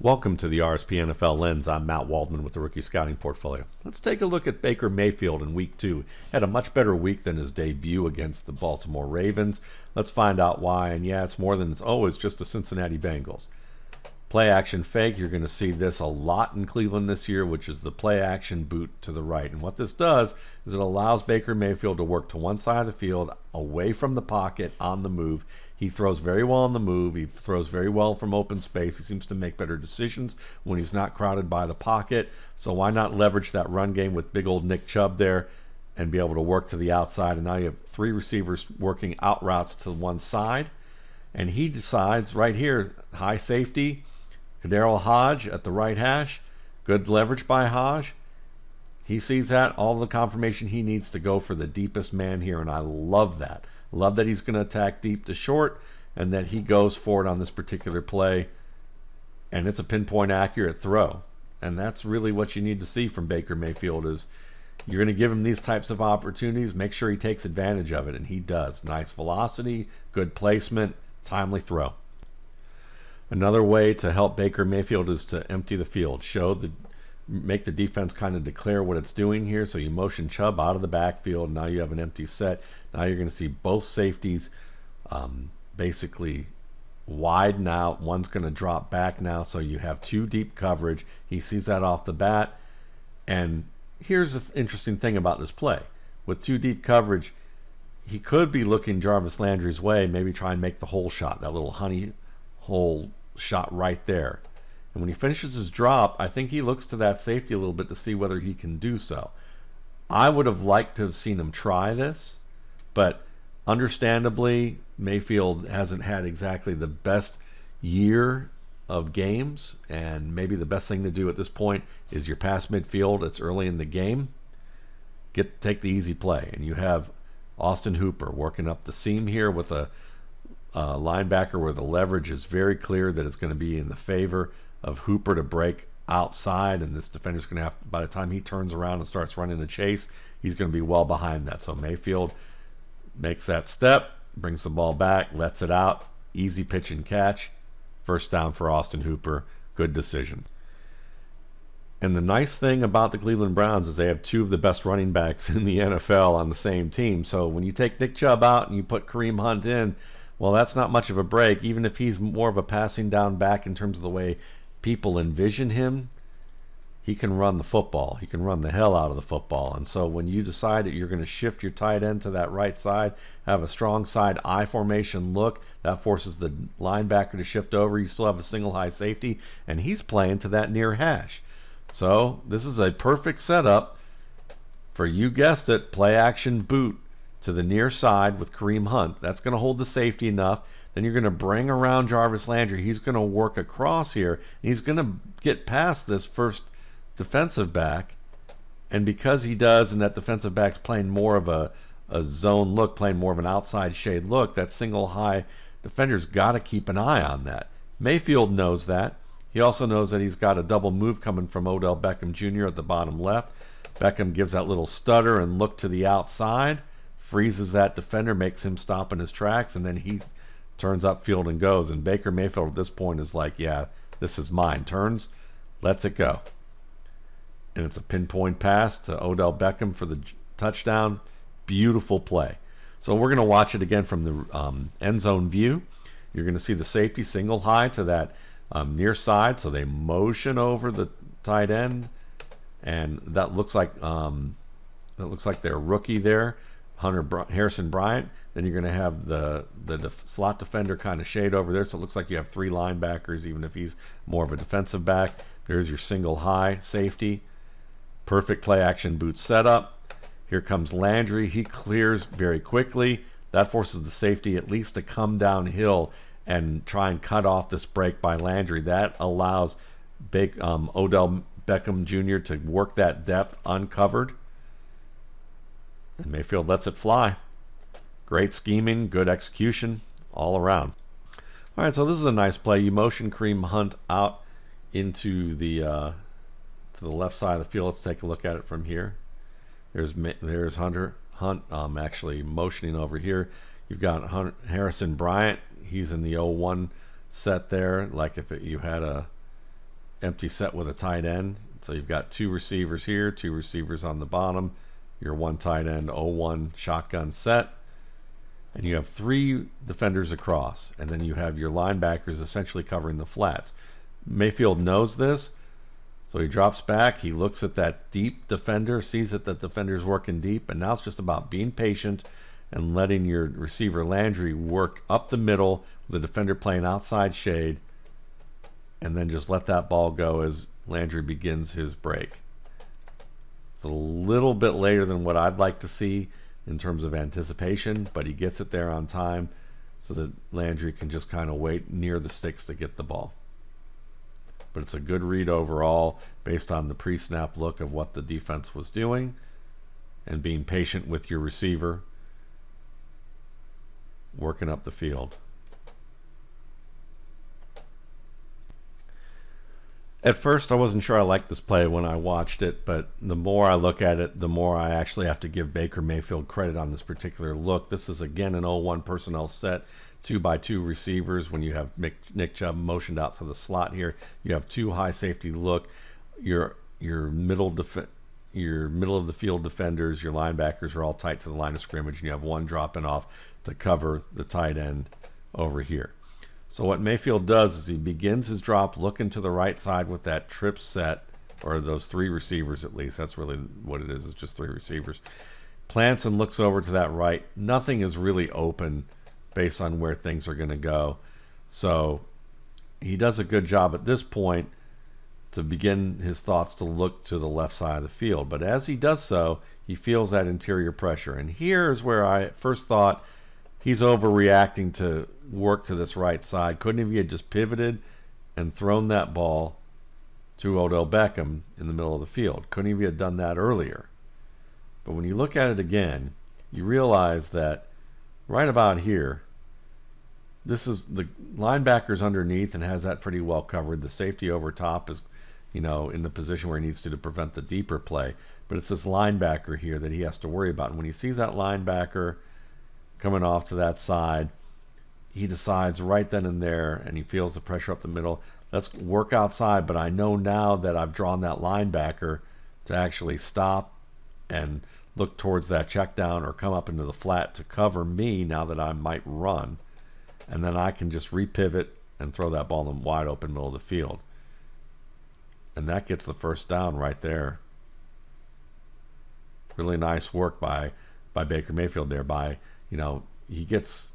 Welcome to the RSP NFL Lens. I'm Matt Waldman with the Rookie Scouting Portfolio. Let's take a look at Baker Mayfield in Week 2. Had a much better week than his debut against the Baltimore Ravens. Let's find out why. And yeah, it's more than it's always just the Cincinnati Bengals. Play action fake, you're going to see this a lot in Cleveland this year, which is the play action boot to the right. And what this does is it allows Baker Mayfield to work to one side of the field, away from the pocket, on the move. He throws very well on the move. He throws very well from open space. He seems to make better decisions when he's not crowded by the pocket. So why not leverage that run game with big old Nick Chubb there and be able to work to the outside? And now you have three receivers working out routes to one side. And he decides right here, high safety, Kadarius Hodge at the right hash. Good leverage by Hodge. He sees that, all the confirmation he needs to go for the deepest man here, and I love that. Love that he's going to attack deep to short, and that he goes for it on this particular play, and it's a pinpoint accurate throw. And that's really what you need to see from Baker Mayfield is you're going to give him these types of opportunities, make sure he takes advantage of it, and he does. Nice velocity, good placement, timely throw. Another way to help Baker Mayfield is to empty the field. Make the defense kind of declare what it's doing here. So you motion Chubb out of the backfield. Now you have an empty set. Now you're going to see both safeties basically widen out. One's going to drop back now. So you have two deep coverage. He sees that off the bat. And here's the interesting thing about this play. With two deep coverage, he could be looking Jarvis Landry's way, maybe try and make the hole shot, that little honey hole shot right there. And when he finishes his drop, I think he looks to that safety a little bit to see whether he can do so. I would have liked to have seen him try this, but understandably, Mayfield hasn't had exactly the best year of games, and maybe the best thing to do at this point is you're past midfield, it's early in the game, take the easy play. And you have Austin Hooper working up the seam here with a linebacker where the leverage is very clear that it's going to be in the favor of Hooper to break outside, and this defender's going to have, by the time he turns around and starts running a chase, he's going to be well behind that. So Mayfield makes that step, brings the ball back, lets it out, easy pitch and catch, first down for Austin Hooper, good decision. And the nice thing about the Cleveland Browns is they have two of the best running backs in the NFL on the same team. So when you take Nick Chubb out and you put Kareem Hunt in, well, that's not much of a break. Even if he's more of a passing down back in terms of the way people envision him, he can run the football. He can run the hell out of the football. And so when you decide that you're going to shift your tight end to that right side, have a strong side I formation look, that forces the linebacker to shift over. You still have a single high safety, and he's playing to that near hash. So this is a perfect setup for, you guessed it, play action boot to the near side with Kareem Hunt. That's going to hold the safety enough. Then you're going to bring around Jarvis Landry. He's going to work across here. And he's going to get past this first defensive back. And because he does, and that defensive back's playing more of a zone look, playing more of an outside shade look, that single high defender's got to keep an eye on that. Mayfield knows that. He also knows that he's got a double move coming from Odell Beckham Jr. at the bottom left. Beckham gives that little stutter and look to the outside, freezes that defender, makes him stop in his tracks, and then he turns upfield and goes. And Baker Mayfield at this point is like, yeah, this is mine. Turns, lets it go. And it's a pinpoint pass to Odell Beckham for the touchdown. Beautiful play. So we're going to watch it again from the end zone view. You're going to see the safety single high to that near side. So they motion over the tight end, and that looks like their rookie there, Harrison Bryant. Then you're going to have the slot defender kind of shade over there, so it looks like you have three linebackers, even if he's more of a defensive back. There's your single high safety. Perfect play action boot setup. Here comes Landry. He clears very quickly. That forces the safety at least to come downhill and try and cut off this break by Landry. That allows Odell Beckham Jr. to work that depth uncovered. And Mayfield lets it fly. Great scheming, good execution all around. All right, so this is a nice play. You motion Kareem Hunt out into the to the left side of the field. Let's take a look at it from here. There's Hunt actually motioning over here. You've got Harrison Bryant. He's in the 0-1 set there. Like if you had a empty set with a tight end. So you've got 2 receivers here, 2 receivers on the bottom, your 1 tight end, 0-1 shotgun set. And you have 3 defenders across. And then you have your linebackers essentially covering the flats. Mayfield knows this, so he drops back. He looks at that deep defender, sees that the defender's working deep, and now it's just about being patient and letting your receiver Landry work up the middle, the defender playing outside shade, and then just let that ball go as Landry begins his break. It's a little bit later than what I'd like to see in terms of anticipation, but he gets it there on time so that Landry can just kind of wait near the sticks to get the ball. But it's a good read overall based on the pre-snap look of what the defense was doing and being patient with your receiver working up the field. At first, I wasn't sure I liked this play when I watched it, but the more I look at it, the more I actually have to give Baker Mayfield credit on this particular look. This is, again, an 0-1 personnel set, 2x2 receivers. When you have Nick Chubb motioned out to the slot here, you have 2 high safety look. Your middle of the field defenders, your linebackers are all tight to the line of scrimmage, and you have 1 dropping off to cover the tight end over here. So what Mayfield does is he begins his drop looking to the right side with that trip set, or those 3 receivers at least. That's really what it is. It's just 3 receivers. Plants and looks over to that right. Nothing is really open based on where things are going to go. So he does a good job at this point to begin his thoughts to look to the left side of the field. But as he does so, he feels that interior pressure. And here's where I at first thought he's overreacting to work to this right side. Couldn't he have just pivoted and thrown that ball to Odell Beckham in the middle of the field? Couldn't he have done that earlier? But when you look at it again, you realize that right about here, this is the linebacker's underneath and has that pretty well covered. The safety over top is, in the position where he needs to prevent the deeper play. But it's this linebacker here that he has to worry about. And when he sees that linebacker coming off to that side, he decides right then and there, and he feels the pressure up the middle. Let's work outside, but I know now that I've drawn that linebacker to actually stop and look towards that check down or come up into the flat to cover me now that I might run. And then I can just repivot and throw that ball in the wide open middle of the field. And that gets the first down right there. Really nice work by Baker Mayfield there. He gets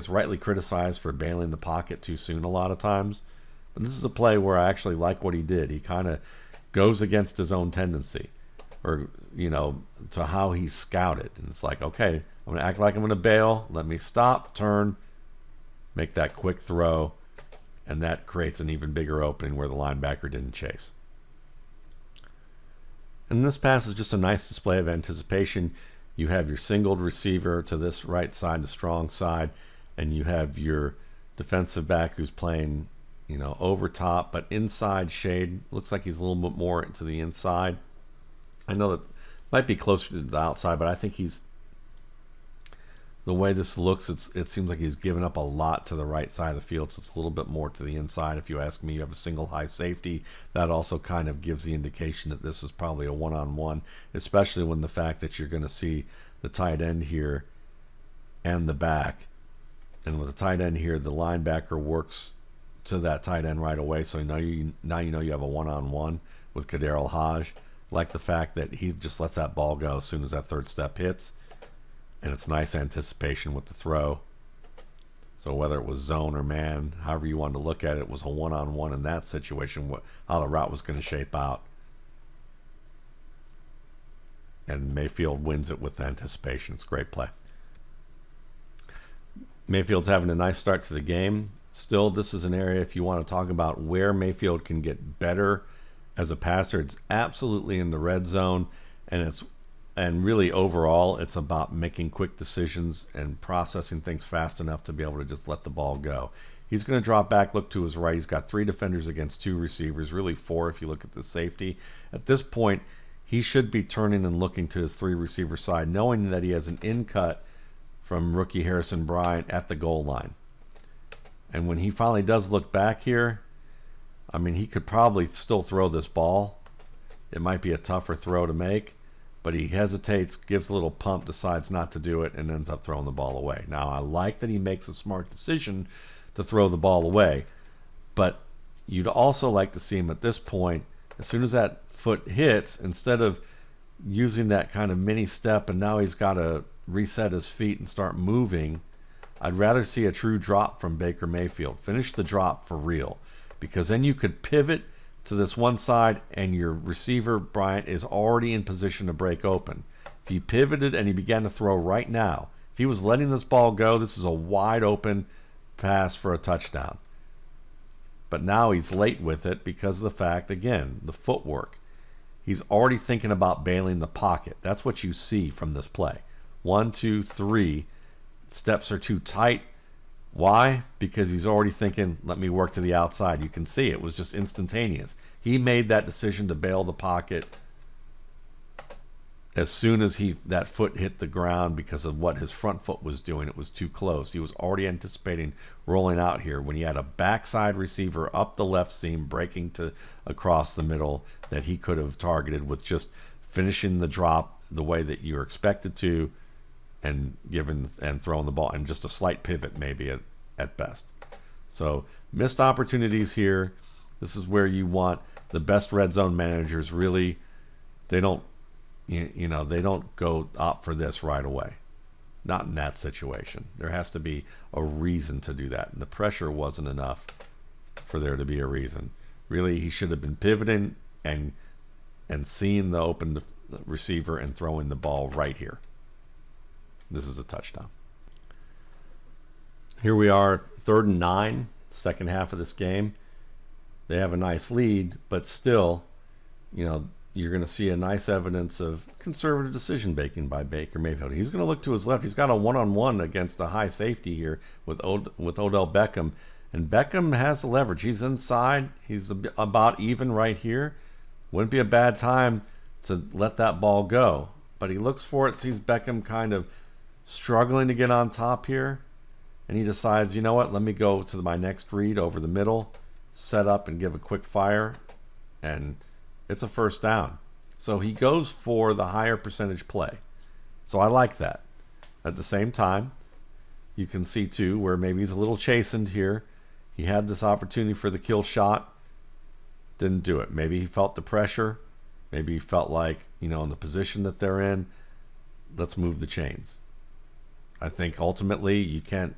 rightly criticized for bailing the pocket too soon a lot of times. But this is a play where I actually like what he did. He kind of goes against his own tendency, or, to how he's scouted. And it's like, okay, I'm going to act like I'm going to bail. Let me stop, turn, make that quick throw, and that creates an even bigger opening where the linebacker didn't chase. And this pass is just a nice display of anticipation. You have your singled receiver to this right side, the strong side, and you have your defensive back who's playing, over top, but inside shade. Looks like he's a little bit more to the inside. I know that might be closer to the outside, but I think the way this looks, it seems like he's given up a lot to the right side of the field, so it's a little bit more to the inside. If you ask me, you have a single high safety. That also kind of gives the indication that this is probably a one-on-one, especially when the fact that you're going to see the tight end here and the back. And with the tight end here, the linebacker works to that tight end right away, so now you have a one-on-one with Kaderil Hodge. Like the fact that he just lets that ball go as soon as that third step hits. And it's nice anticipation with the throw. So whether it was zone or man, however you wanted to look at it, it was a one-on-one in that situation, how the route was going to shape out. And Mayfield wins it with anticipation. It's a great play. Mayfield's having a nice start to the game. Still, this is an area, if you want to talk about where Mayfield can get better as a passer, it's absolutely in the red zone, and really overall, it's about making quick decisions and processing things fast enough to be able to just let the ball go. He's going to drop back, look to his right. He's got 3 defenders against 2 receivers, really 4 if you look at the safety. At this point, he should be turning and looking to his 3 receiver side, knowing that he has an in cut from rookie Harrison Bryant at the goal line. And when he finally does look back here, I mean, he could probably still throw this ball. It might be a tougher throw to make, but he hesitates, gives a little pump, decides not to do it, and ends up throwing the ball away. Now, I like that he makes a smart decision to throw the ball away, but you'd also like to see him at this point, as soon as that foot hits, instead of using that kind of mini step and now he's got to reset his feet and start moving, I'd rather see a true drop from Baker Mayfield. Finish the drop for real, because then you could pivot to this one side and your receiver, Bryant, is already in position to break open. If he pivoted and he began to throw right now, if he was letting this ball go, this is a wide open pass for a touchdown. But now he's late with it because of the fact, again, the footwork. He's already thinking about bailing the pocket. That's what you see from this play. 1, 2, 3. Steps are too tight. Why? Because he's already thinking, let me work to the outside. You can see it was just instantaneous. He made that decision to bail the pocket as soon as that foot hit the ground because of what his front foot was doing. It was too close. He was already anticipating rolling out here when he had a backside receiver up the left seam breaking to across the middle that he could have targeted with just finishing the drop the way that you're expected to, and throwing the ball, and just a slight pivot maybe at best. So missed opportunities here. This is where you want the best red zone managers. Really, they don't they don't go opt for this right away. Not in that situation. There has to be a reason to do that, and the pressure wasn't enough for there to be a reason. Really, he should have been pivoting and seeing the open receiver and throwing the ball right here. This is a touchdown. Here we are, 3rd and 9, second half of this game. They have a nice lead, but still, you're going to see a nice evidence of conservative decision making by Baker Mayfield. He's going to look to his left. He's got a one-on-one against a high safety here with Odell Beckham, and Beckham has the leverage. He's inside. He's about even right here. Wouldn't be a bad time to let that ball go, but he looks for it, sees Beckham kind of struggling to get on top here, and he decides, you know what, let me go to my next read over the middle, set up and give a quick fire, and it's a first down. So he goes for the higher percentage play. So I like that. At the same time, you can see too where maybe he's a little chastened here. He had this opportunity for the kill shot, didn't do it. Maybe he felt the pressure. Maybe he felt like, in the position that they're in, let's move the chains. I think ultimately you can't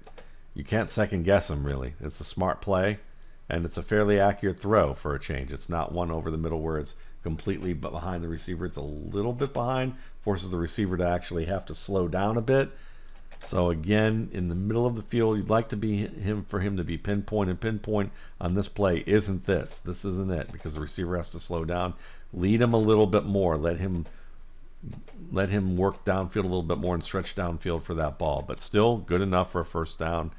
second guess him, really. It's a smart play, and it's a fairly accurate throw for a change. It's not one over the middle where it's completely behind the receiver. It's a little bit behind, forces the receiver to actually have to slow down a bit. So again, in the middle of the field, you'd like to be for him to be pinpoint, and pinpoint on this play isn't this. This isn't it, because the receiver has to slow down. Lead him a little bit more. Let him work downfield a little bit more and stretch downfield for that ball. But still good enough for a first down.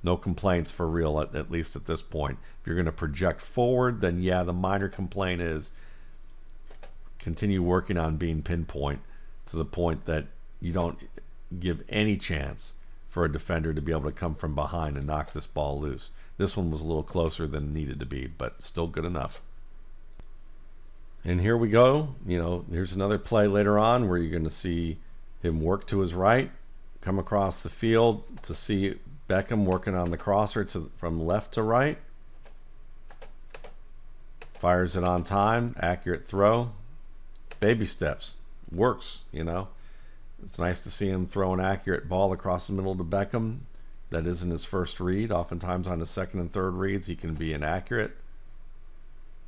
No complaints for real, at least at this point. If you're going to project forward, then yeah, the minor complaint is continue working on being pinpoint to the point that you don't give any chance for a defender to be able to come from behind and knock this ball loose. This one was a little closer than it needed to be, but still good enough. And here we go. Here's another play later on where you're going to see him work to his right, come across the field to see Beckham working on the crosser from left to right. Fires it on time, accurate throw. Baby steps. Works, It's nice to see him throw an accurate ball across the middle to Beckham. That isn't his first read. Oftentimes on his second and third reads, he can be inaccurate.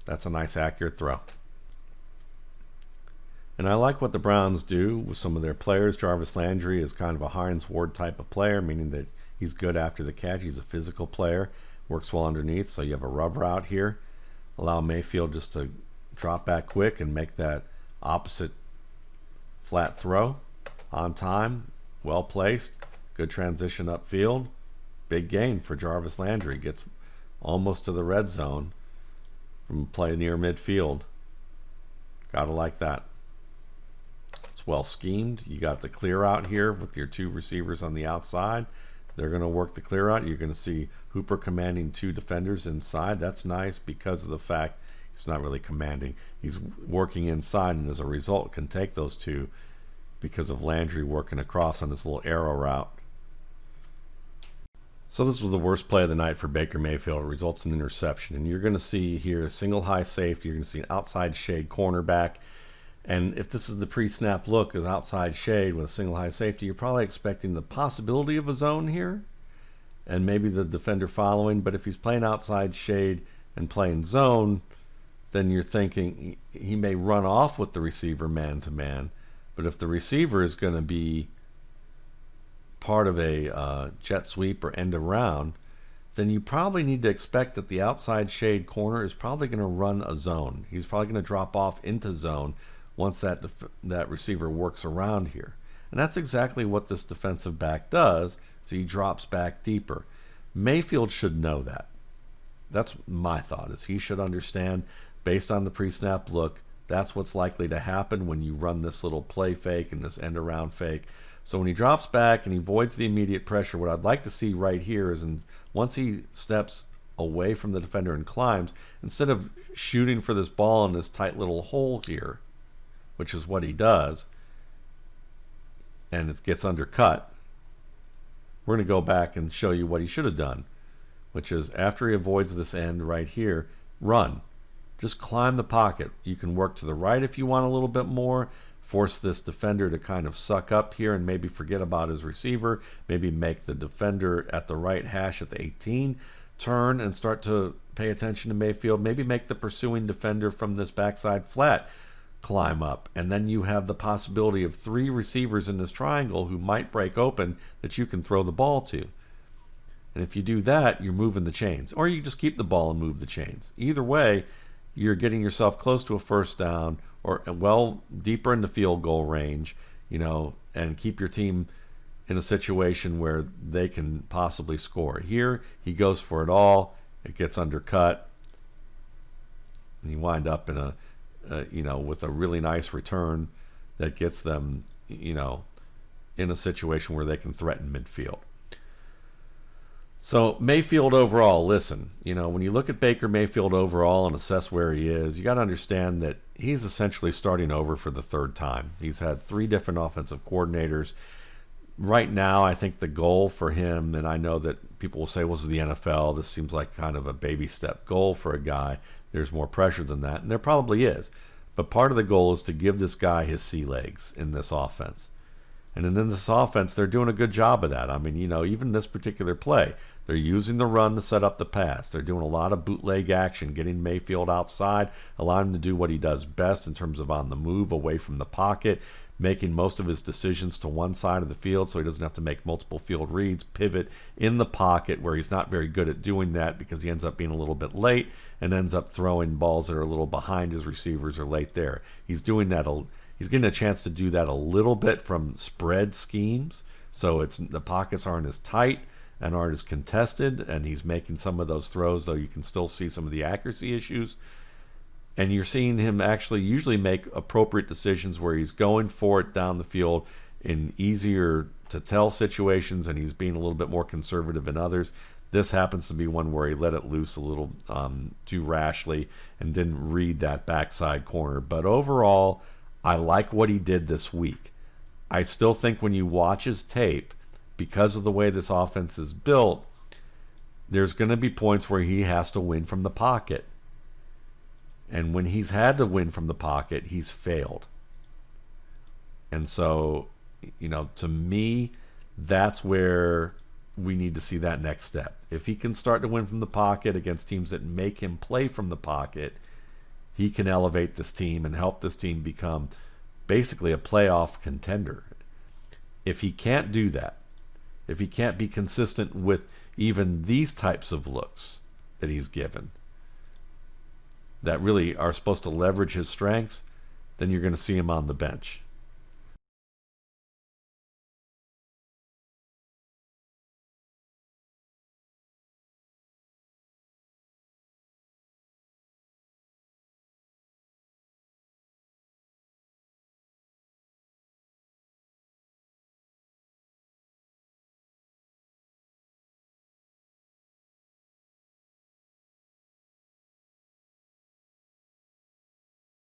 That's a nice accurate throw. And I like what the Browns do with some of their players. Jarvis Landry is kind of a Hines Ward type of player, meaning that he's good after the catch. He's a physical player, works well underneath. So you have a rub route here. Allow Mayfield just to drop back quick and make that opposite flat throw on time, well placed, good transition upfield. Big gain for Jarvis Landry. Gets almost to the red zone from play near midfield. Gotta like that. It's well schemed. You got the clear out here with your two receivers on the outside. They're going to work the clear out. You're going to see Hooper commanding 2 defenders inside. That's nice because of the fact he's not really commanding. He's working inside, and as a result can take those 2 because of Landry working across on this little arrow route. So this was the worst play of the night for Baker Mayfield. It results in interception. And you're going to see here a single high safety. You're going to see an outside shade cornerback. And if this is the pre-snap look of outside shade with a single high safety, you're probably expecting the possibility of a zone here and maybe the defender following. But if he's playing outside shade and playing zone, then you're thinking he may run off with the receiver man-to-man. But if the receiver is going to be part of a jet sweep or end around, then you probably need to expect that the outside shade corner is probably going to run a zone. He's probably going to drop off into zone once that receiver works around here. And that's exactly what this defensive back does, so he drops back deeper. Mayfield should know that. That's my thought, is he should understand, based on the pre-snap look, that's what's likely to happen when you run this little play fake and this end around fake. So when he drops back and he avoids the immediate pressure, what I'd like to see right here is once he steps away from the defender and climbs, instead of shooting for this ball in this tight little hole here, which is what he does, and it gets undercut, we're going to go back and show you what he should have done, which is after he avoids this end right here, run. Just climb the pocket. You can work to the right if you want a little bit more, force this defender to kind of suck up here and maybe forget about his receiver, maybe make the defender at the right hash at the 18 turn and start to pay attention to Mayfield, maybe make the pursuing defender from this backside flat climb up, and then you have the possibility of 3 receivers in this triangle who might break open that you can throw the ball to. And if you do that, you're moving the chains, or you just keep the ball and move the chains. Either way, you're getting yourself close to a first down or well deeper in the field goal range, and keep your team in a situation where they can possibly score. Here, he goes for it all. It gets undercut, and you wind up in with a really nice return that gets them, in a situation where they can threaten midfield. So Mayfield overall, listen, when you look at Baker Mayfield overall and assess where he is, you got to understand that he's essentially starting over for the 3rd time. He's had 3 different offensive coordinators. Right now, I think the goal for him, and I know that people will say, well, this is the NFL. This seems like kind of a baby step goal for a guy. There's more pressure than that, and there probably is. But part of the goal is to give this guy his sea legs in this offense. And in this offense, they're doing a good job of that. I mean, even this particular play, they're using the run to set up the pass. They're doing a lot of bootleg action, getting Mayfield outside, allowing him to do what he does best in terms of on the move, away from the pocket, making most of his decisions to one side of the field so he doesn't have to make multiple field reads, pivot in the pocket where he's not very good at doing that because he ends up being a little bit late and ends up throwing balls that are a little behind his receivers or late there. He's doing that. He's getting a chance to do that a little bit from spread schemes, so the pockets aren't as tight and aren't as contested, and he's making some of those throws, though you can still see some of the accuracy issues. And you're seeing him actually usually make appropriate decisions where he's going for it down the field in easier to tell situations, and he's being a little bit more conservative in others. This happens to be one where he let it loose a little too rashly and didn't read that backside corner. But overall, I like what he did this week. I still think when you watch his tape, because of the way this offense is built, there's going to be points where he has to win from the pocket. And when he's had to win from the pocket, he's failed. And so, to me, that's where we need to see that next step. If he can start to win from the pocket against teams that make him play from the pocket, he can elevate this team and help this team become basically a playoff contender. If he can't do that, if he can't be consistent with even these types of looks that he's given that really are supposed to leverage his strengths, then you're going to see him on the bench.